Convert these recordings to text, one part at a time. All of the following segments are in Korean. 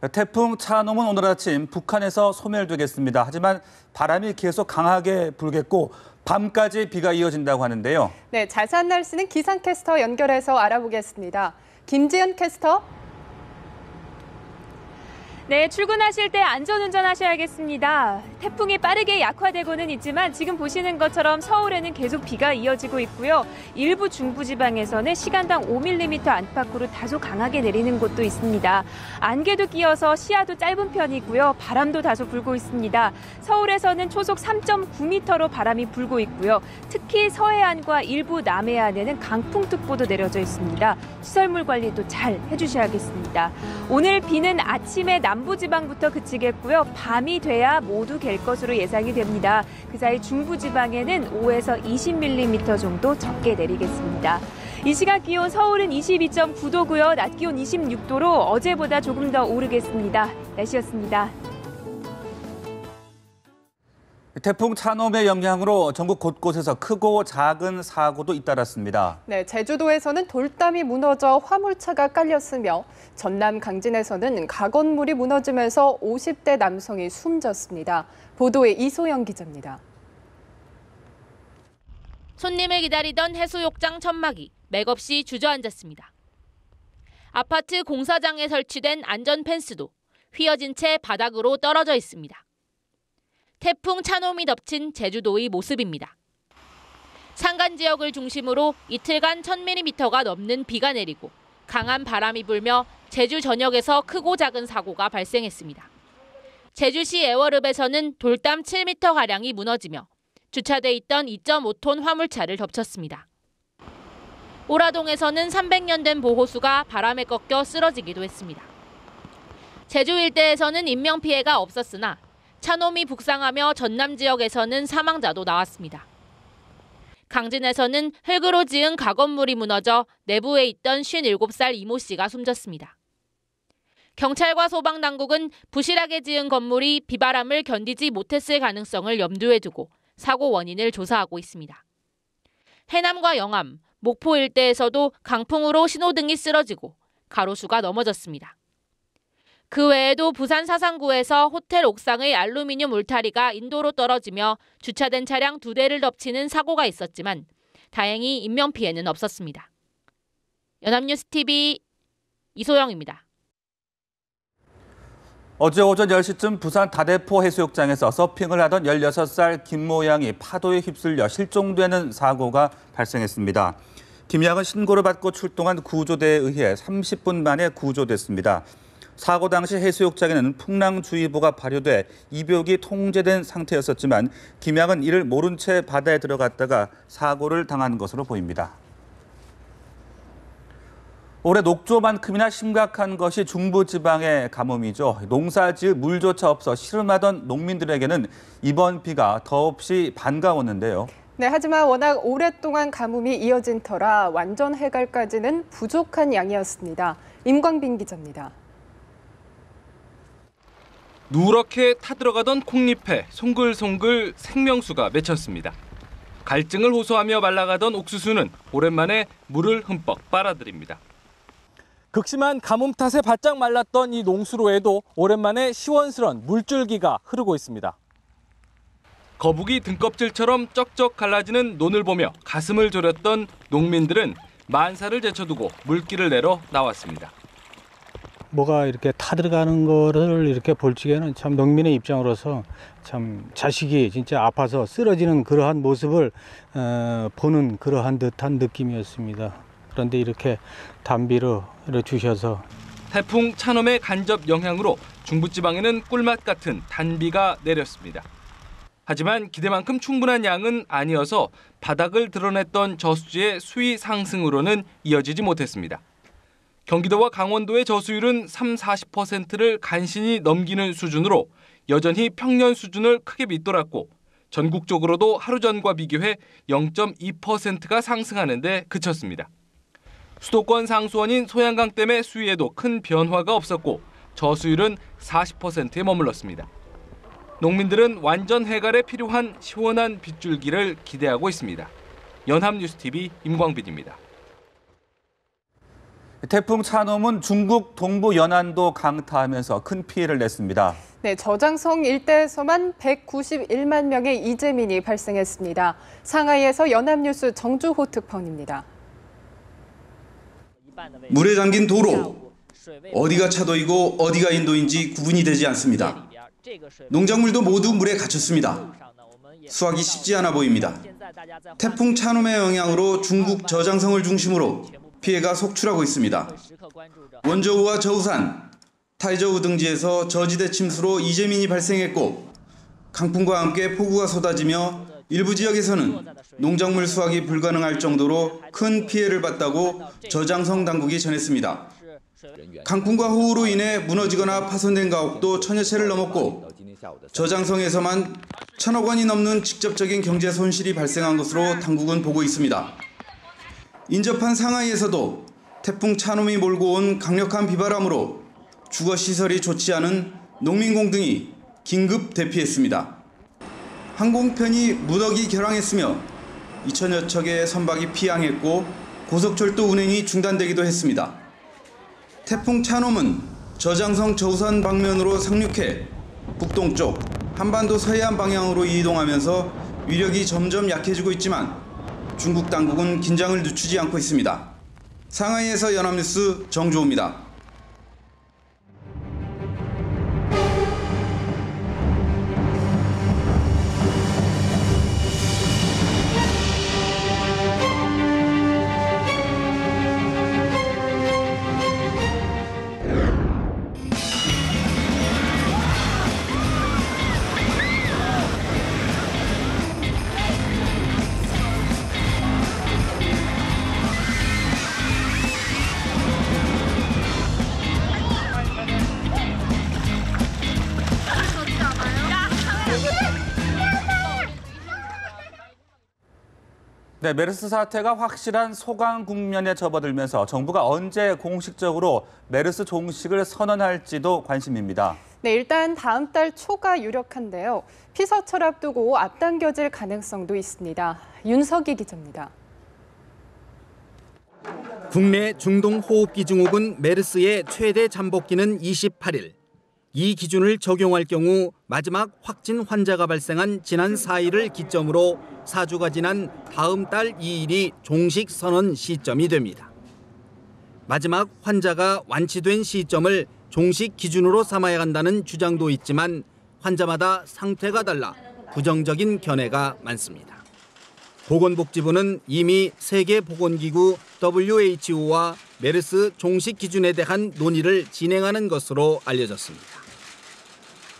태풍 차놈은 오늘 아침 북한에서 소멸되겠습니다. 하지만 바람이 계속 강하게 불겠고 밤까지 비가 이어진다고 하는데요. 네, 자세한 날씨는 기상캐스터 연결해서 알아보겠습니다. 김지연 캐스터. 네, 출근하실 때 안전운전하셔야겠습니다. 태풍이 빠르게 약화되고는 있지만 지금 보시는 것처럼 서울에는 계속 비가 이어지고 있고요. 일부 중부지방에서는 시간당 5mm 안팎으로 다소 강하게 내리는 곳도 있습니다. 안개도 끼어서 시야도 짧은 편이고요. 바람도 다소 불고 있습니다. 서울에서는 초속 3.9m로 바람이 불고 있고요. 특히 서해안과 일부 남해안에는 강풍특보도 내려져 있습니다. 시설물 관리도 잘 해주셔야겠습니다. 오늘 비는 아침에 남부지방부터 그치겠고요. 밤이 돼야 모두 갤 것으로 예상이 됩니다. 그 사이 중부지방에는 5에서 20mm 정도 적게 내리겠습니다. 이 시각 기온 서울은 22.9도고요. 낮 기온 26도로 어제보다 조금 더 오르겠습니다. 날씨였습니다. 태풍 차놈의 영향으로 전국 곳곳에서 크고 작은 사고도 잇따랐습니다. 네, 제주도에서는 돌담이 무너져 화물차가 깔렸으며 전남 강진에서는 가건물이 무너지면서 50대 남성이 숨졌습니다. 보도에 이소영 기자입니다. 손님을 기다리던 해수욕장 천막이 맥없이 주저앉았습니다. 아파트 공사장에 설치된 안전 펜스도 휘어진 채 바닥으로 떨어져 있습니다. 태풍 차놈이 덮친 제주도의 모습입니다. 산간 지역을 중심으로 이틀간 1000mm가 넘는 비가 내리고 강한 바람이 불며 제주 전역에서 크고 작은 사고가 발생했습니다. 제주시 애월읍에서는 돌담 7m가량이 무너지며 주차돼 있던 2.5톤 화물차를 덮쳤습니다. 오라동에서는 300년 된 보호수가 바람에 꺾여 쓰러지기도 했습니다. 제주 일대에서는 인명피해가 없었으나 차놈이 북상하며 전남 지역에서는 사망자도 나왔습니다. 강진에서는 흙으로 지은 가건물이 무너져 내부에 있던 57살 이모 씨가 숨졌습니다. 경찰과 소방당국은 부실하게 지은 건물이 비바람을 견디지 못했을 가능성을 염두에 두고 사고 원인을 조사하고 있습니다. 해남과 영암, 목포 일대에서도 강풍으로 신호등이 쓰러지고 가로수가 넘어졌습니다. 그 외에도 부산 사상구에서 호텔 옥상의 알루미늄 울타리가 인도로 떨어지며 주차된 차량 2대를 덮치는 사고가 있었지만 다행히 인명피해는 없었습니다. 연합뉴스TV 이소영입니다. 어제 오전 10시쯤 부산 다대포 해수욕장에서 서핑을 하던 16살 김모 양이 파도에 휩쓸려 실종되는 사고가 발생했습니다. 김 양은 신고를 받고 출동한 구조대에 의해 30분 만에 구조됐습니다. 사고 당시 해수욕장에는 풍랑주의보가 발효돼 이벽이 통제된 상태였었지만 김 양은 이를 모른 채 바다에 들어갔다가 사고를 당한 것으로 보입니다. 올해 녹조만큼이나 심각한 것이 중부지방의 가뭄이죠. 농사지을 물조차 없어 씨름하던 농민들에게는 이번 비가 더없이 반가웠는데요. 네, 하지만 워낙 오랫동안 가뭄이 이어진 터라 완전 해갈까지는 부족한 양이었습니다. 임광빈 기자입니다. 누렇게 타들어가던 콩잎에 송글송글 생명수가 맺혔습니다. 갈증을 호소하며 말라가던 옥수수는 오랜만에 물을 흠뻑 빨아들입니다. 극심한 가뭄 탓에 바짝 말랐던 이 농수로에도 오랜만에 시원스런 물줄기가 흐르고 있습니다. 거북이 등껍질처럼 쩍쩍 갈라지는 논을 보며 가슴을 졸였던 농민들은 만사를 제쳐두고 물길을 내러 나왔습니다. 뭐가 이렇게 타들어가는 거를 이렇게 볼 적에는 참 농민의 입장으로서 참 자식이 진짜 아파서 쓰러지는 그러한 모습을 보는 그러한 듯한 느낌이었습니다. 그런데 이렇게 단비를 주셔서 태풍 차놈의 간접 영향으로 중부지방에는 꿀맛 같은 단비가 내렸습니다. 하지만 기대만큼 충분한 양은 아니어서 바닥을 드러냈던 저수지의 수위 상승으로는 이어지지 못했습니다. 경기도와 강원도의 저수율은 30~40%를 간신히 넘기는 수준으로 여전히 평년 수준을 크게 밑돌았고 전국적으로도 하루 전과 비교해 0.2%가 상승하는 데 그쳤습니다. 수도권 상수원인 소양강댐의 수위에도 큰 변화가 없었고 저수율은 40%에 머물렀습니다. 농민들은 완전 해갈에 필요한 시원한 빗줄기를 기대하고 있습니다. 연합뉴스TV 임광빈입니다. 태풍 찬홈은 중국 동부 연안도 강타하면서 큰 피해를 냈습니다. 네, 저장성 일대에서만 191만 명의 이재민이 발생했습니다. 상하이에서 연합뉴스 정주호 특파원입니다. 물에 잠긴 도로, 어디가 차도이고 어디가 인도인지 구분이 되지 않습니다. 농작물도 모두 물에 갇혔습니다. 수확이 쉽지 않아 보입니다. 태풍 찬홈의 영향으로 중국 저장성을 중심으로 피해가 속출하고 있습니다. 원저우와 저우산, 타이저우 등지에서 저지대 침수로 이재민이 발생했고 강풍과 함께 폭우가 쏟아지며 일부 지역에서는 농작물 수확이 불가능할 정도로 큰 피해를 봤다고 저장성 당국이 전했습니다. 강풍과 호우로 인해 무너지거나 파손된 가옥도 1000여 채를 넘었고 저장성에서만 1000억 원이 넘는 직접적인 경제 손실이 발생한 것으로 당국은 보고 있습니다. 인접한 상하이에서도 태풍 찬홈이 몰고 온 강력한 비바람으로 주거시설이 좋지 않은 농민공등이 긴급 대피했습니다. 항공편이 무더기 결항했으며 2000여 척의 선박이 피항했고 고속철도 운행이 중단되기도 했습니다. 태풍 찬홈은 저장성 저우산 방면으로 상륙해 북동쪽 한반도 서해안 방향으로 이동하면서 위력이 점점 약해지고 있지만 중국 당국은 긴장을 늦추지 않고 있습니다. 상하이에서 연합뉴스 정주호입니다. 네, 메르스 사태가 확실한 소강 국면에 접어들면서 정부가 언제 공식적으로 메르스 종식을 선언할지도 관심입니다. 네, 일단 다음 달 초가 유력한데요. 피서철 앞두고 앞당겨질 가능성도 있습니다. 윤석희 기자입니다. 국내 중동호흡기 증후군 메르스의 최대 잠복기는 28일. 이 기준을 적용할 경우 마지막 확진 환자가 발생한 지난 4일을 기점으로 4주가 지난 다음 달 2일이 종식 선언 시점이 됩니다. 마지막 환자가 완치된 시점을 종식 기준으로 삼아야 한다는 주장도 있지만 환자마다 상태가 달라 부정적인 견해가 많습니다. 보건복지부는 이미 세계보건기구 WHO와 메르스 종식 기준에 대한 논의를 진행하는 것으로 알려졌습니다.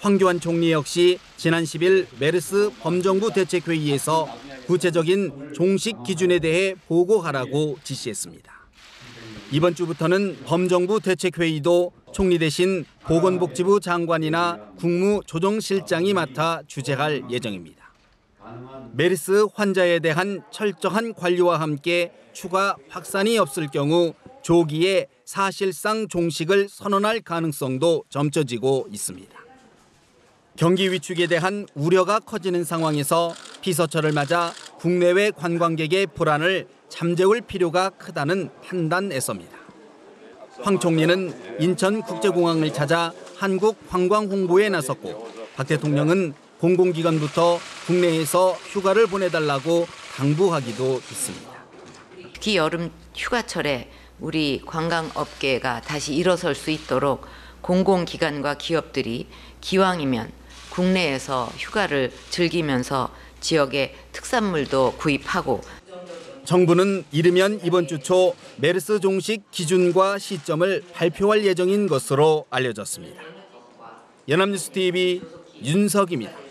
황교안 총리 역시 지난 10일 메르스 범정부 대책회의에서 구체적인 종식 기준에 대해 보고하라고 지시했습니다. 이번 주부터는 범정부 대책회의도 총리 대신 보건복지부 장관이나 국무조정실장이 맡아 주재할 예정입니다. 메르스 환자에 대한 철저한 관리와 함께 추가 확산이 없을 경우 조기에 사실상 종식을 선언할 가능성도 점쳐지고 있습니다. 경기 위축에 대한 우려가 커지는 상황에서 피서철을 맞아 국내외 관광객의 불안을 잠재울 필요가 크다는 판단에서입니다. 황 총리는 인천국제공항을 찾아 한국 관광 홍보에 나섰고 박 대통령은 공공기관부터 국내에서 휴가를 보내달라고 당부하기도 했습니다. 특히 여름 휴가철에 우리 관광업계가 다시 일어설 수 있도록 공공기관과 기업들이 기왕이면 국내에서 휴가를 즐기면서 지역의 특산물도 구입하고 정부는 이르면 이번 주 초 메르스 종식 기준과 시점을 발표할 예정인 것으로 알려졌습니다. 연합뉴스 TV 윤석입니다.